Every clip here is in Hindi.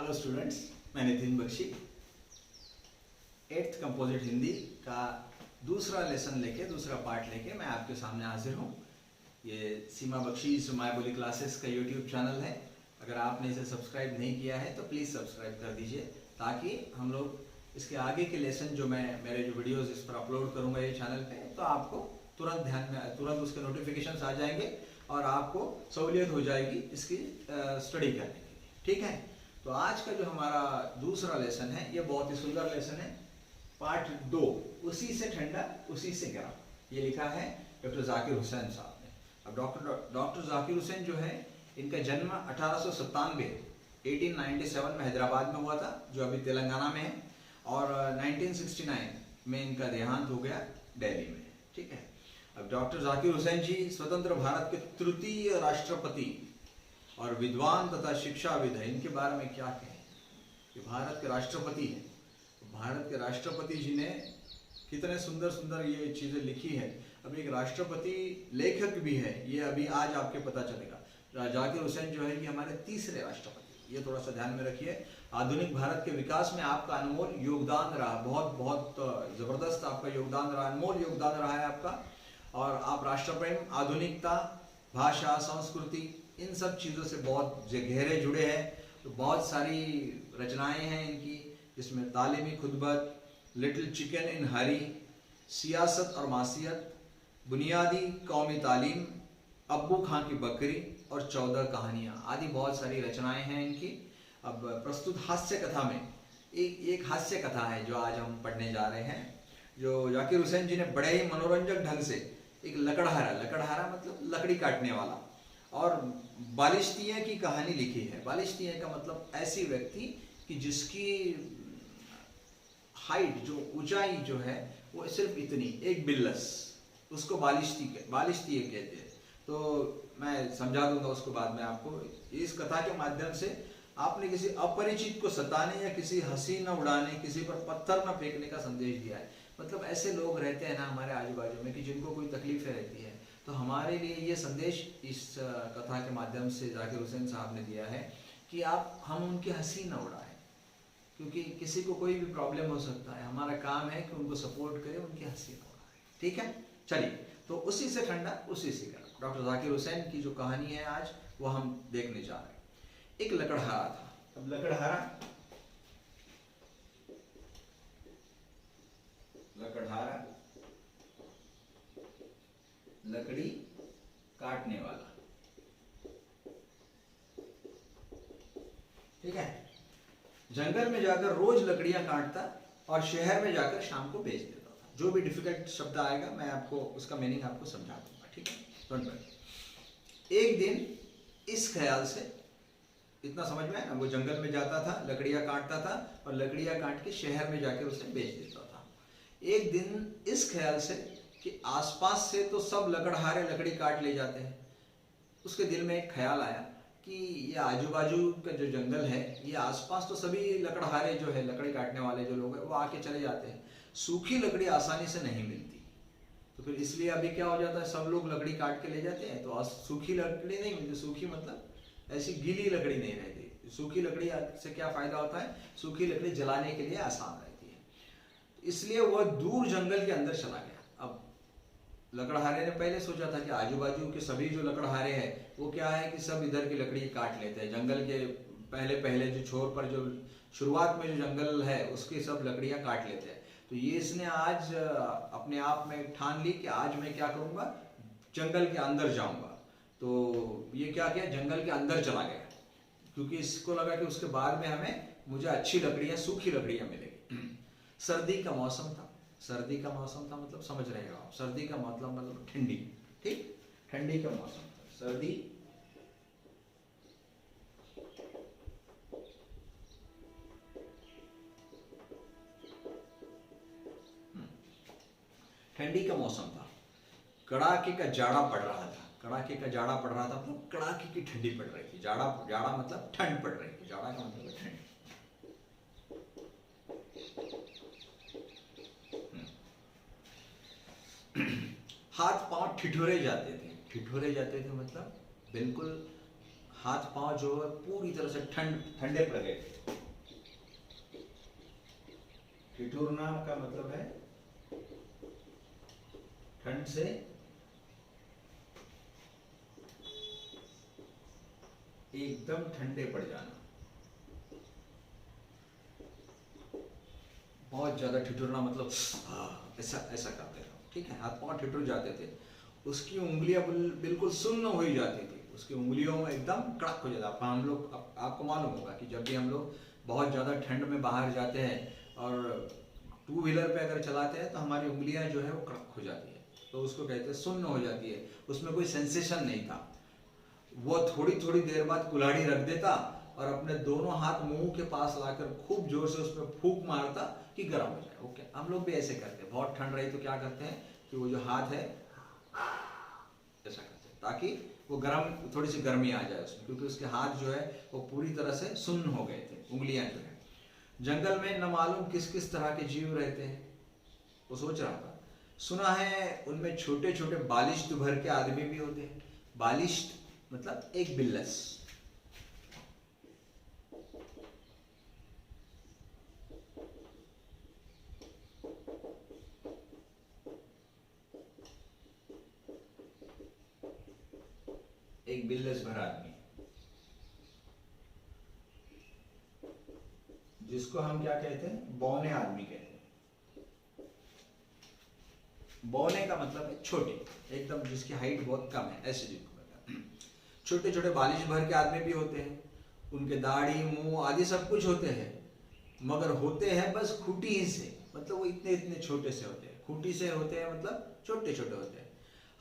हेलो स्टूडेंट्स, मैं नितिन बख्शी 8th कंपोजिट हिंदी का दूसरा लेसन लेके दूसरा पार्ट लेके मैं आपके सामने हाजिर हूँ। ये सीमा बख्शी माय बोली क्लासेस का यूट्यूब चैनल है। अगर आपने इसे सब्सक्राइब नहीं किया है तो प्लीज़ सब्सक्राइब कर दीजिए, ताकि हम लोग इसके आगे के लेसन जो मैं मेरे जो वीडियोस इस पर अपलोड करूँगा ये चैनल पे, तो आपको तुरंत उसके नोटिफिकेशंस आ जाएंगे और आपको सहूलियत हो जाएगी इसकी स्टडी करने की। ठीक है, तो आज का जो हमारा दूसरा लेसन है ये बहुत ही सुंदर लेसन है। पार्ट 2, उसी से ठंडा उसी से गर्म, ये लिखा है डॉक्टर जाकिर हुसैन साहब ने। अब डॉक्टर जाकिर हुसैन जो है, इनका जन्म 1897 में हैदराबाद में हुआ था, जो अभी तेलंगाना में है, और 1969 में इनका देहांत हो गया दिल्ली में। ठीक है, अब डॉक्टर जाकिर हुसैन जी स्वतंत्र भारत के तृतीय राष्ट्रपति और विद्वान तथा शिक्षाविद है। इनके बारे में क्या कहें कि भारत के राष्ट्रपति हैं। भारत के राष्ट्रपति जी ने कितने सुंदर सुंदर ये चीज़ें लिखी है। अब एक राष्ट्रपति लेखक भी है, ये अभी आज आपके पता चलेगा। जाकिर हुसैन जो है ये हमारे तीसरे राष्ट्रपति, ये थोड़ा सा ध्यान में रखिए। आधुनिक भारत के विकास में आपका अनमोल योगदान रहा, बहुत ज़बरदस्त आपका योगदान रहा, अनमोल योगदान रहा है आपका। और आप राष्ट्रप्रेम, आधुनिकता, भाषा, संस्कृति, इन सब चीज़ों से बहुत गहरे जुड़े हैं। तो बहुत सारी रचनाएं हैं इनकी, जिसमें तालीमी खुतबत, लिटिल चिकन इन हरी, सियासत और मासियत, बुनियादी कौमी तालीम, अब्बू खां की बकरी और 14 कहानियाँ आदि बहुत सारी रचनाएं हैं इनकी। अब प्रस्तुत हास्य कथा में एक हास्य कथा है जो आज हम पढ़ने जा रहे हैं, जो जाकिर हुसैन जी ने बड़े ही मनोरंजक ढंग से एक लकड़हारा मतलब लकड़ी काटने वाला और बालिश्तिये की कहानी लिखी है। बालिश्तिये का मतलब ऐसी व्यक्ति कि जिसकी हाइट, जो ऊंचाई जो है वो सिर्फ इतनी, एक बिल्लस, उसको बालिश्तिये कहते हैं। तो मैं समझा दूंगा उसको बाद में आपको। इस कथा के माध्यम से आपने किसी अपरिचित को सताने या किसी हंसी न उड़ाने, किसी पर पत्थर न फेंकने का संदेश दिया है। मतलब ऐसे लोग रहते हैं ना हमारे आजू बाजू में कि जिनको कोई तकलीफें रहती है, तो हमारे लिए ये संदेश इस कथा के माध्यम से जाकिर हुसैन साहब ने दिया है कि हम उनकी हंसी न उड़ाएं, क्योंकि किसी को कोई भी प्रॉब्लम हो सकता है। हमारा काम है कि उनको सपोर्ट करें, उनकी हंसी न उड़ाएं। ठीक है, चलिए, तो उसी से ठंडा उसी से गर्म डॉक्टर जाकिर हुसैन की जो कहानी है आज वो हम देखने जा रहे हैं। एक लकड़हारा था। अब लकड़हारा लकड़ी काटने वाला। ठीक है, जंगल में जाकर रोज लकड़ियां काटता और शहर में जाकर शाम को बेच देता था। जो भी डिफिकल्ट शब्द आएगा मैं आपको उसका मीनिंग आपको समझा दूंगा। ठीक है, डोंट वरी। एक दिन इस ख्याल से, इतना समझ में आया ना, वो जंगल में जाता था, लकड़ियां काटता था और लकड़ियां काट के शहर में जाकर उसे बेच देता था। एक दिन इस ख्याल से कि आसपास से तो सब लकड़हारे लकड़ी काट ले जाते हैं, उसके दिल में एक ख्याल आया कि ये आजू बाजू का जो जंगल है, ये आसपास तो सभी लकड़हारे जो है, लकड़ी काटने वाले जो लोग हैं वो आके चले जाते हैं, सूखी लकड़ी आसानी से नहीं मिलती। तो फिर इसलिए अभी क्या हो जाता है, सब लोग लकड़ी काट के ले जाते हैं, तो सूखी लकड़ी नहीं मिलती। सूखी मतलब ऐसी गीली लकड़ी नहीं रहती। सूखी लकड़ी से क्या फायदा होता है, सूखी लकड़ी जलाने के लिए आसान रहती है, इसलिए वह दूर जंगल के अंदर चला गया। अब लकड़हारे ने पहले सोचा था कि आजू बाजू के सभी जो लकड़हारे हैं वो क्या है कि सब इधर की लकड़ी काट लेते हैं। जंगल के पहले जो छोर पर, जो शुरुआत में जो जंगल है उसकी सब लकड़ियां काट लेते हैं। तो ये इसने आज अपने आप में ठान ली कि आज मैं क्या करूंगा, जंगल के अंदर जाऊंगा। तो ये क्या किया, जंगल के अंदर चला गया, क्योंकि इसको लगा कि उसके बाद में मुझे अच्छी लकड़ियां, सूखी लकड़ियां मिलेगी। सर्दी का मौसम था। सर्दी का मौसम था मतलब समझ रहे हो आप, सर्दी का मतलब ठंडी। ठीक, ठंडी का मौसम था, सर्दी। ठंडी का मौसम था, कड़ाके का जाड़ा पड़ रहा था। कड़ाके का जाड़ा पड़ रहा था मतलब कड़ाके की ठंडी पड़ रही थी। जाड़ा मतलब ठंड पड़ रही थी। जाड़ा का मतलब ठंड। हाथ पांव ठिठुरे जाते थे। ठिठुरे जाते थे मतलब बिल्कुल हाथ पांव जो है पूरी तरह से ठंडे पड़ गए थे। ठिठुरना का मतलब है ठंड से एकदम ठंडे पड़ जाना, बहुत ज्यादा ठिठुरना मतलब ऐसा ऐसा करते थे, ठीक है, हाथ पांव ठिठुर जाते थे, उसकी उंगलियां बिल्कुल सुन्न हो जाती थी, उसकी उंगलियों में एकदम कड़क हो जाता। हम लोग आपको मालूम होगा कि जब भी हम लोग बहुत ज़्यादा ठंड में बाहर जाते हैं और टू व्हीलर पे अगर चलाते हैं तो हमारी उंगलियां जो है वो कड़क हो जाती है, तो उसको कहते हैं सुन्न हो जाती है, उसमें कोई सेंसेशन नहीं था। वो थोड़ी थोड़ी देर बाद कुल्हाड़ी रख देता और अपने दोनों हाथ मुंह के पास लाकर खूब जोर से उसमें फूंक मारता कि गर्म हो जाए। ओके, हम लोग भी ऐसे करते हैं, बहुत ठंड रही तो क्या करते हैं कि वो जो हाथ है ऐसा करते हैं ताकि वो गर्म, थोड़ी सी गर्मी आ जाए उसमें, क्योंकि उसके हाथ जो है वो पूरी तरह से सुन्न हो गए थे, उंगलियां जो है। जंगल में न मालूम किस किस तरह के जीव रहते हैं, वो सोच रहा था। सुना है उनमें छोटे छोटे बालिश्त भर के आदमी भी होते हैं। बालिश्त मतलब एक बिल्लस, एक बिल्लस भर आदमी, जिसको हम क्या कहते हैं, बौने आदमी कहते हैं। बौने का मतलब है छोटे, एकदम जिसकी हाइट बहुत कम है, ऐसे जिनको छोटे छोटे बालिश भर के आदमी भी होते हैं, उनके दाढ़ी मुंह आदि सब कुछ होते हैं, मगर होते हैं बस खूंटी ही से, मतलब वो इतने इतने छोटे से होते हैं, खूंटी से होते हैं मतलब छोटे छोटे होते हैं।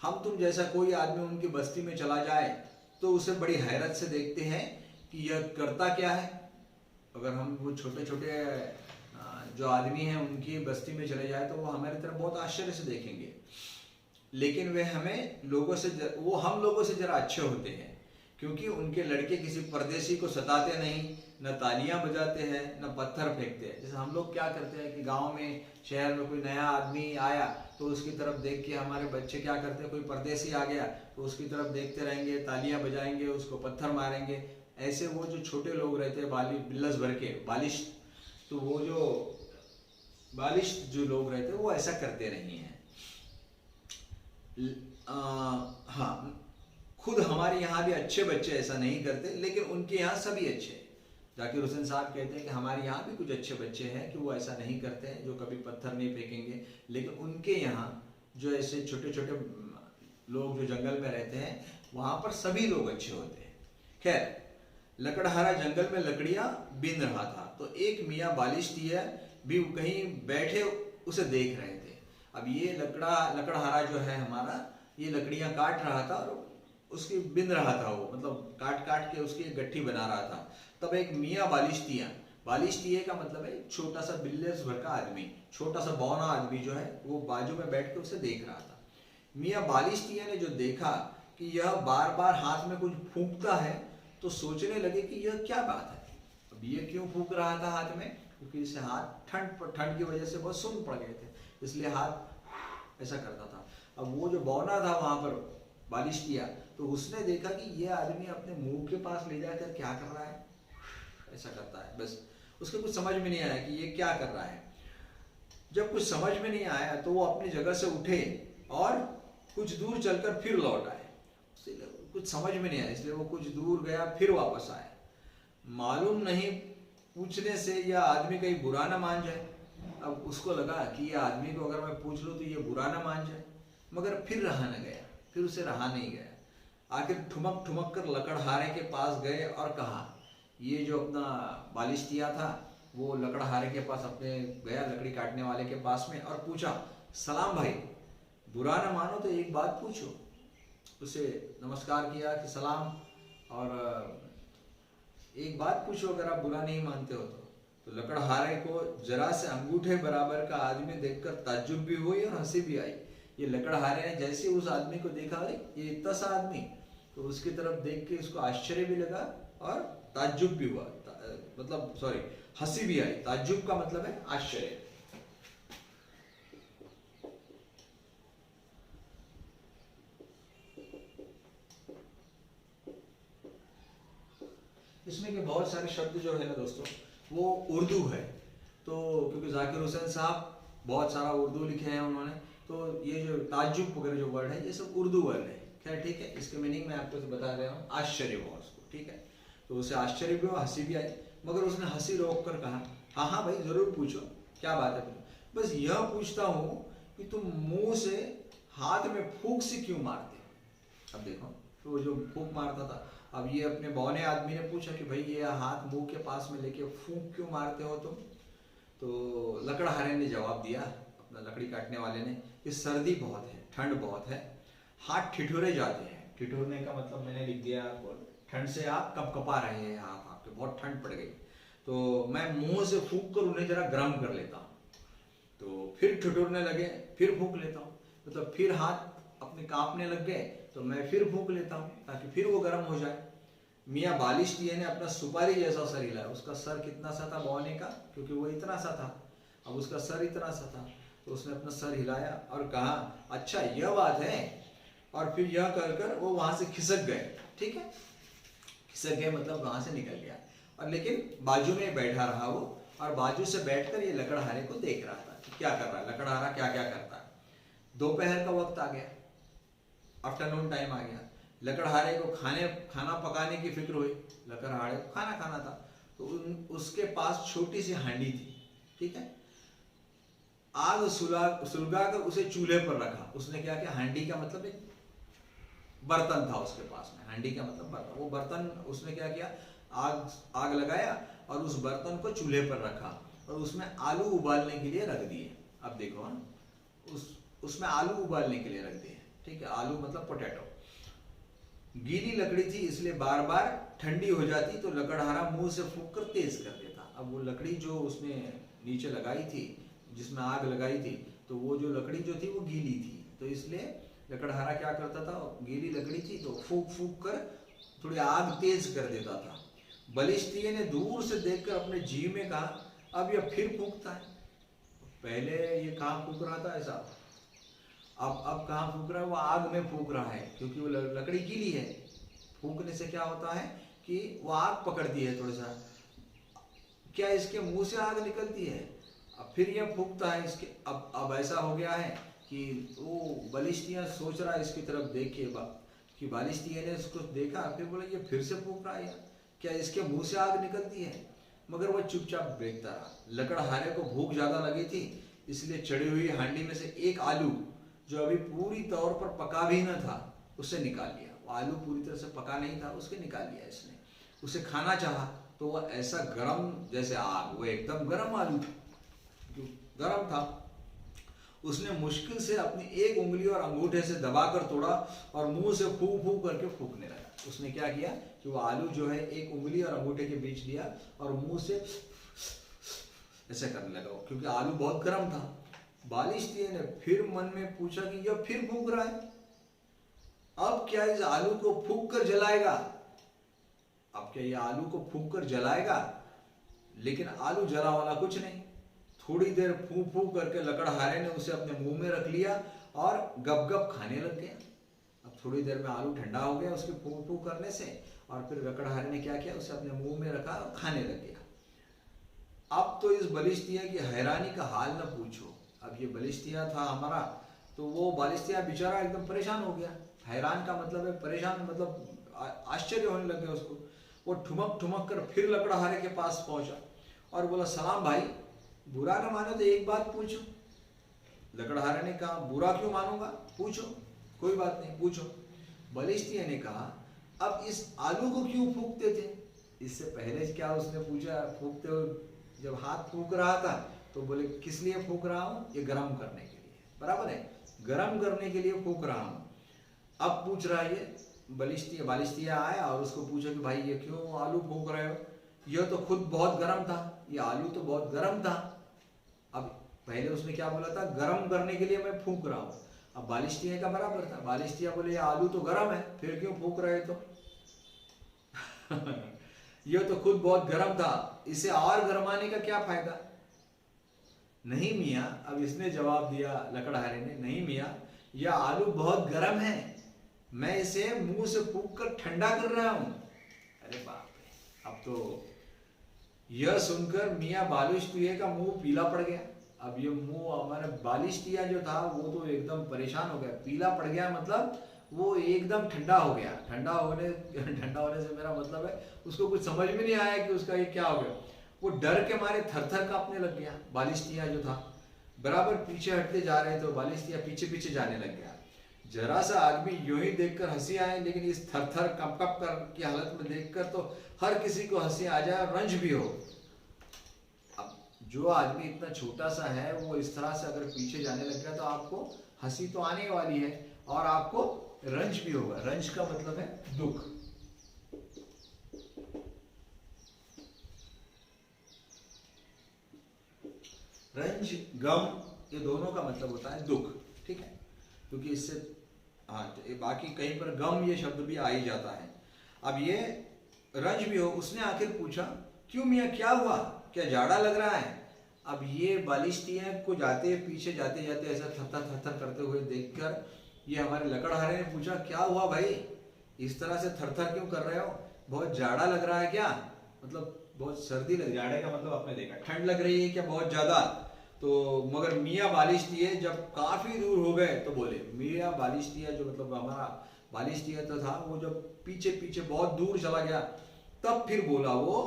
हम तुम जैसा कोई आदमी उनकी बस्ती में चला जाए तो उसे बड़ी हैरत से देखते हैं कि यह करता क्या है। अगर हम वो छोटे छोटे जो आदमी हैं उनकी बस्ती में चले जाए तो वो हमारी तरफ बहुत आश्चर्य से देखेंगे, लेकिन वे हमें लोगों से वो हम लोगों से जरा अच्छे होते हैं, क्योंकि उनके लड़के किसी परदेसी को सताते नहीं, न तालियां बजाते हैं, न पत्थर फेंकते हैं। जैसे हम लोग क्या करते हैं कि गांव में शहर में कोई नया आदमी आया तो उसकी तरफ देख के हमारे बच्चे क्या करते हैं, कोई परदेसी आ गया तो उसकी तरफ देखते रहेंगे, तालियां बजाएंगे, उसको पत्थर मारेंगे। ऐसे वो जो छोटे लोग रहते हैं बिल्लस भर के बालिश, तो वो जो बालिश जो लोग रहते हैं वो ऐसा करते नहीं हैं। हाँ, खुद हमारे यहाँ भी अच्छे बच्चे ऐसा नहीं करते, लेकिन उनके यहाँ सभी अच्छे हैं। जाकिर हुसैन साहब कहते हैं कि हमारे यहाँ भी कुछ अच्छे बच्चे हैं कि वो ऐसा नहीं करते हैं, जो कभी पत्थर नहीं फेंकेंगे, लेकिन उनके यहाँ जो ऐसे छोटे छोटे लोग जो जंगल में रहते हैं वहाँ पर सभी लोग अच्छे होते हैं। खैर, लकड़हारा जंगल में लकड़ियाँ बीन रहा था तो एक मियाँ बालिश्तिया भी कहीं बैठे उसे देख रहे थे। अब ये लकड़हारा जो है हमारा, ये लकड़ियाँ काट रहा था और उसकी बिन रहा था, वो मतलब काट काट के उसकी गट्ठी बना रहा था। तब एक मियाँ बालिश्तिया का मतलब है छोटा सा बिल्लेस भर का आदमी, छोटा सा बौना आदमी जो है वो बाजू में बैठ के उसे देख रहा था। मियाँ बालिश्तिया ने जो देखा कि यह बार बार हाथ में कुछ फूंकता है तो सोचने लगे कि यह क्या बात है, अब ये क्यों फूंक रहा था हाथ में, क्योंकि इसे हाथ ठंड की वजह से बहुत सुन्न पड़ गए थे, इसलिए हाथ ऐसा करता था। अब वो जो बौना था वहां पर बालिश्तिया, तो उसने देखा कि ये आदमी अपने मुंह के पास ले जाकर क्या कर रहा है, ऐसा करता है। बस उसके कुछ समझ में नहीं आया कि ये क्या कर रहा है। जब कुछ समझ में नहीं आया तो वो अपनी जगह से उठे और कुछ दूर चलकर फिर लौट आए। कुछ समझ में नहीं आया इसलिए वो कुछ दूर गया, फिर वापस आया। मालूम नहीं पूछने से यह आदमी कहीं बुरा ना मान जाए। अब उसको लगा कि यह आदमी को अगर मैं पूछ लूँ तो ये बुरा ना मान जाए, मगर फिर रहा न गया, फिर उसे रहा नहीं गया। आखिर ठुमक ठुमक कर लकड़हारे के पास गए और कहा, ये जो अपना बालिश्तिया था वो लकड़हारे के पास अपने गया, लकड़ी काटने वाले के पास में, और पूछा, सलाम भाई, बुरा ना मानो तो एक बात पूछो। उसे नमस्कार किया कि सलाम, और एक बात पूछो अगर आप बुरा नहीं मानते हो तो लकड़हारे को जरा से अंगूठे बराबर का आदमी देखकर ताज्जुब भी हुई और हंसी भी आई। ये लकड़हारे ने जैसे उस आदमी को देखा, ये इतना सा आदमी, तो उसकी तरफ देख के उसको आश्चर्य भी लगा और ताज्जुब भी हुआ, मतलब सॉरी, हंसी भी आई। ताज्जुब का मतलब है आश्चर्य। इसमें के बहुत सारे शब्द जो है ना दोस्तों वो उर्दू है, तो क्योंकि जाकिर हुसैन साहब बहुत सारा उर्दू लिखे हैं उन्होंने, तो ये जो ताज्जुब वगैरह जो वर्ड है ये सब उर्दू वर्ड है। खैर ठीक है, इसके मीनिंग मैं आपको बता रहा हूँ। आश्चर्य हुआ उसको, ठीक है, तो उसे आश्चर्य भी हुआ, हंसी भी आई, मगर उसने हंसी रोक कर कहा हाँ हाँ भाई जरूर पूछो, क्या बात है, बस यह पूछता हूँ कि तुम मुंह से हाथ में फूंक से क्यों मारते हो। अब देखो, तो वो जो फूंक मारता था, अब ये अपने बौने आदमी ने पूछा कि भाई ये हाथ मुंह के पास में लेके फूंक क्यों मारते हो तुम। तो लकड़हारे ने जवाब दिया, अपना लकड़ी काटने वाले ने, कि सर्दी बहुत है, ठंड बहुत है, हाथ ठिठुरे जाते हैं। ठिठुरने का मतलब मैंने लिख दिया आपको, ठंड से आप कपकपा रहे हैं हाथ आपके, बहुत ठंड पड़ गई, तो मैं मुंह से फूंक कर उन्हें जरा गर्म कर लेता हूँ। तो फिर ठिठुरने लगे, फिर फूंक लेता हूँ, मतलब फिर हाथ अपने कांपने लग गए तो मैं फिर फूंक लेता हूँ ताकि फिर वो गर्म हो जाए। मियाँ बालिश दिए ने अपना सुपारी जैसा सर हिलाया। उसका सर कितना सा था बौने का, क्योंकि वो इतना सा था, अब उसका सर इतना सा था, तो उसने अपना सर हिलाया और कहा अच्छा यह बात है, और फिर यह कर कर वो वहां से खिसक गए। ठीक है, खिसक गए मतलब वहां से निकल गया, और लेकिन बाजू में बैठा रहा वो, और बाजू से बैठकर ये लकड़हारे को देख रहा था कि क्या कर रहा है लकड़हारा, क्या क्या करता है। दोपहर का वक्त आ गया, आफ्टरनून टाइम आ गया, लकड़हारे को खाना पकाने की फिक्र हुई। लकड़हारे को खाना खाना था, तो उसके पास छोटी सी हांडी थी। ठीक है, आग सुलगा कर उसे चूल्हे पर रखा। उसने क्या किया, हांडी का मतलब एक बर्तन था उसके पास में, हांडी का मतलब बर्तन, वो बर्तन उसने क्या किया, आग लगाया और उस बर्तन को चूल्हे पर रखा और उसमें आलू उबालने के लिए रख दिए। अब देखो हाँ, उसमें आलू उबालने के लिए रख दिए। ठीक है, आलू मतलब पोटैटो। गीली लकड़ी थी इसलिए बार बार ठंडी हो जाती तो लकड़हारा मुंह से फूंक कर तेज कर देता। अब वो लकड़ी जो उसने नीचे लगाई थी, जिसमें आग लगाई थी, तो वो जो लकड़ी जो थी वो गीली थी, तो इसलिए लकड़हारा क्या करता था, गीली लकड़ी थी तो फूंक फूंक कर थोड़ी आग तेज कर देता था। बलिष्ठिये ने दूर से देखकर अपने जी में कहा अब यह फिर फूंकता है। पहले ये कहाँ फूंक रहा था ऐसा, अब कहाँ फूंक रहा है, वो आग में फूंक रहा है, क्योंकि वो लकड़ी गीली है। फूंकने से क्या होता है कि वो आग पकड़ती है थोड़ा सा, क्या इसके मुंह से आग निकलती है। अब फिर ये फूंकता है इसके, अब ऐसा हो गया है कि वो बलिष्ठिया सोच रहा है इसकी तरफ देख के कि बालिष्ठिया ने इसको देखा, फिर बोला ये फिर से फूंक रहा है, क्या इसके मुंह से आग निकलती है। मगर वह चुपचाप देखता रहा। लकड़हारे को भूख ज्यादा लगी थी, इसलिए चढ़ी हुई हांडी में से एक आलू जो अभी पूरी तौर पर पका भी न था उसे निकाल लिया। वो आलू पूरी तरह से पका नहीं था, उसके निकाल लिया इसने। उसे खाना चाहा तो वह ऐसा गरम जैसे आग, वो एकदम गरम आलू जो गरम था। उसने मुश्किल से अपनी एक उंगली और अंगूठे से दबाकर तोड़ा और मुंह से फू फू करके फूंकने लगा। उसने क्या किया कि वो आलू जो है एक उंगली और अंगूठे के बीच लिया और मुंह से ऐसे करने लगा, क्योंकि आलू बहुत गर्म था। बालिष्ठिये ने फिर मन में पूछा कि यह फिर फूंक रहा है, अब क्या इस आलू को फूंक कर जलाएगा, अब क्या ये आलू को फूंक कर जलाएगा। लेकिन आलू जला वाला कुछ नहीं। थोड़ी देर फू फू करके लकड़हारे ने उसे अपने मुंह में रख लिया और गप गप खाने लग गया। अब थोड़ी देर में आलू ठंडा हो गया उसके फू फू करने से, और फिर लकड़हारे ने क्या किया, उसे अपने मुंह में रखा और खाने लग गया। अब तो इस बलिष्ठिया की हैरानी का हाल न पूछो। अब ये बलिष्ठिया था हमारा, तो वो बलिष्ठिया बेचारा एकदम परेशान हो गया। हैरान का मतलब है परेशान, मतलब आश्चर्य होने लग गया उसको। वो ठुमक ठुमक कर फिर लकड़हारे के पास पहुंचा और बोला सलाम भाई, बुरा न मानो तो एक बात पूछो। लकड़हारे ने कहा बुरा क्यों मानूंगा, पूछो, कोई बात नहीं पूछो। बलिष्ठिया ने कहा अब इस आलू को क्यों फूंकते थे। इससे पहले क्या उसने पूछा, फूंकते हुए जब हाथ फूंक रहा था तो बोले किस लिए फूंक रहा हूं, ये गर्म करने के लिए, बराबर है, गर्म करने के लिए फूंक रहा हूं। अब पूछ रहा है ये बालिष्ठिया आया और उसको पूछा कि भाई ये क्यों आलू फूंक रहे हो, यह तो खुद बहुत गर्म था, ये आलू तो बहुत गर्म था। अब पहले उसने क्या बोला था, गर्म करने के लिए मैं फूंक रहा हूं। अब बालिष्ठिया का बराबर था, बालिष्ठिया बोले ये आलू तो गर्म है, फिर क्यों फूंक रहे तो यह तो खुद बहुत गर्म था, इसे और गर्माने का क्या फायदा। नहीं मियाँ, अब इसने जवाब दिया लकड़हारे ने, नहीं मियाँ यह आलू बहुत गर्म है, मैं इसे मुंह से फूंक कर ठंडा कर रहा हूं। अरे बाप रे, अब तो यह सुनकर मियाँ बालिश तिया का मुंह पीला पड़ गया। अब ये मुंह हमारा बालिश तिया जो था वो तो एकदम परेशान हो गया, पीला पड़ गया मतलब वो एकदम ठंडा हो गया। ठंडा होने से मेरा मतलब है उसको कुछ समझ में नहीं आया कि उसका ये क्या हो गया। वो डर के मारे थर थर कांपने लग गया। बालिश तिया जो था बराबर पीछे हटते जा रहे थे, बालिश तिया पीछे पीछे जाने लग गया। जरा सा आदमी यूं ही देखकर हंसी आए, लेकिन इस थर थर कप कप कर की हालत में देखकर तो हर किसी को हंसी आ जाए और रंज भी हो। अब जो आदमी इतना छोटा सा है वो इस तरह से अगर पीछे जाने लग गया तो आपको हंसी तो आने वाली है और आपको रंज भी होगा। रंज का मतलब है दुख। रंज गम ये दोनों का मतलब होता है दुख, ठीक है, क्योंकि इससे हाँ बाकी कहीं पर गम ये शब्द भी आ ही जाता है। अब ये रंज भी हो। उसने आखिर पूछा, क्यों मियाँ क्या हुआ, क्या जाड़ा लग रहा है। अब ये बालिश तिया को जाते पीछे जाते जाते ऐसा थर थर करते हुए देखकर ये हमारे लकड़हारे ने पूछा, क्या हुआ भाई, इस तरह से थर थर क्यों कर रहे हो, बहुत जाड़ा लग रहा है क्या, मतलब बहुत सर्दी लग, जाड़े का मतलब आपने देखा ठंड लग रही है क्या बहुत ज्यादा। तो मगर मियाँ बालिश तिया जब काफी दूर हो गए तो बोले, मियाँ बालिश तिया जो मतलब हमारा बालिश तिया तो था वो जब पीछे पीछे बहुत दूर चला गया तब फिर बोला वो,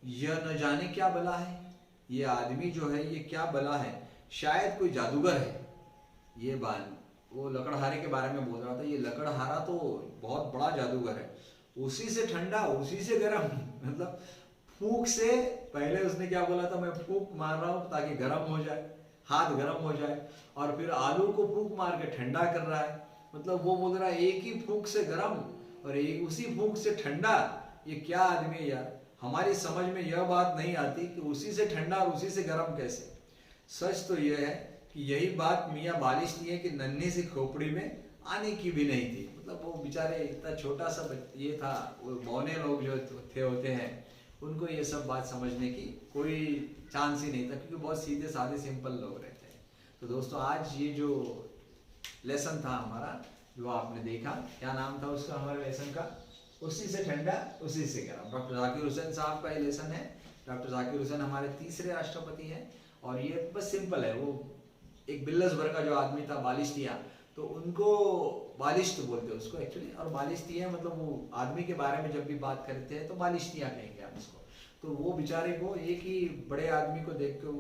यह न जाने क्या बला है, ये आदमी जो है ये क्या बला है, शायद कोई जादूगर है। ये वो लकड़हारे के बारे में बोल रहा था, ये लकड़हारा तो बहुत बड़ा जादूगर है, उसी से ठंडा उसी से गर्म मतलब फूंक से, पहले उसने क्या बोला था, मैं फूंक मार रहा हूं ताकि गर्म हो जाए, हाथ गर्म हो जाए, और फिर आलू को फूंक मार के ठंडा कर रहा है। मतलब वो बोल रहा है एक ही फूंक से गर्म और एक उसी फूंक से ठंडा, ये क्या आदमी है यार। हमारी समझ में यह बात नहीं आती कि उसी से ठंडा और उसी से गर्म कैसे। सच तो यह है कि यही बात मियाँ बालिश तिया की नन्ही सी खोपड़ी में आने की भी नहीं थी। मतलब वो बेचारे इतना छोटा सा ये था, वो बौने लोग जो थे होते हैं उनको ये सब बात समझने की कोई चांस ही नहीं था, क्योंकि बहुत सीधे साधे सिंपल लोग रहते हैं। तो दोस्तों आज ये जो लेसन था हमारा, जो आपने देखा, क्या नाम था उसका हमारे लेसन का, उसी से ठंडा उसी से गर्म। डॉक्टर जाकिर हुसैन साहब का ये लेसन है। डॉक्टर जाकिर हुसैन हमारे तीसरे राष्ट्रपति हैं और ये बस सिंपल है। वो एक बिल्लस भर का जो आदमी था बालिश तिया, तो उनको बालिश तो बोलते हैं उसको एक्चुअली, और बालिश तिया मतलब वो आदमी के बारे में जब भी बात करते हैं तो बालिश तिया कहेंगे आप उसको। तो वो बेचारे को एक ही बड़े आदमी को देख के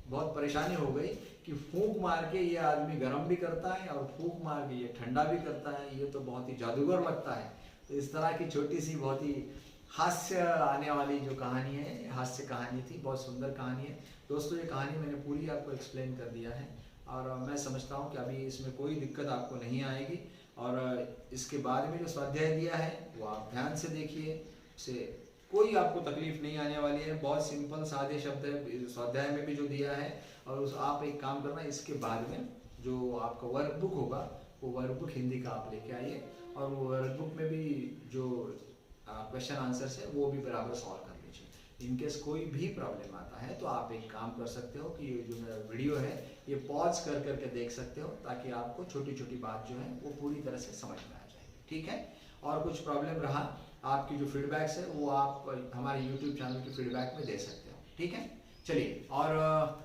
बहुत परेशानी हो गई कि फूंक मार के ये आदमी गर्म भी करता है और फूंक मार के ये ठंडा भी करता है, ये तो बहुत ही जादूगर लगता है। तो इस तरह की छोटी सी बहुत ही हास्य आने वाली जो कहानी है, हास्य कहानी थी, बहुत सुंदर कहानी है दोस्तों। ये कहानी मैंने पूरी आपको एक्सप्लेन कर दिया है और मैं समझता हूँ कि अभी इसमें कोई दिक्कत आपको नहीं आएगी। और इसके बाद में जो स्वाध्याय दिया है वो आप ध्यान से देखिए, उसे कोई आपको तकलीफ नहीं आने वाली है। बहुत सिंपल सादे शब्द है स्वाध्याय में भी जो दिया है। और उस आप एक काम करना, इसके बाद में जो आपका वर्कबुक होगा वो वर्कबुक हिंदी का आप लेके आइए और वो वर्कबुक में भी जो क्वेश्चन आंसर्स है वो भी बराबर सॉल्व कर लीजिए। इनकेस कोई भी प्रॉब्लम आता है तो आप एक काम कर सकते हो कि जो मेरा वीडियो है ये पॉज कर करके देख सकते हो, ताकि आपको छोटी छोटी बात जो है वो पूरी तरह से समझ में आ जाएगी, ठीक है। और कुछ प्रॉब्लम रहा, आपकी जो फीडबैक्स है वो आप हमारे यूट्यूब चैनल की फीडबैक में दे सकते हो, ठीक है। चलिए, और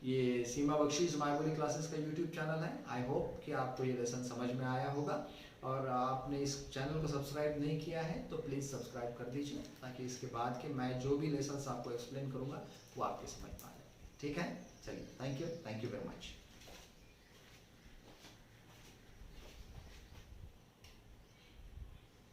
ये सीमा बख्शीज माय बोली क्लासेस का यूट्यूब चैनल है। आई होप कि आपको ये लेसन समझ में आया होगा, और आपने इस चैनल को सब्सक्राइब नहीं किया है तो प्लीज़ सब्सक्राइब कर दीजिए, ताकि इसके बाद के मैं जो भी लेसन्स आपको एक्सप्लेन करूँगा वो आपके समझ में आ जाए, ठीक है। चलिए, थैंक यू वेरी मच।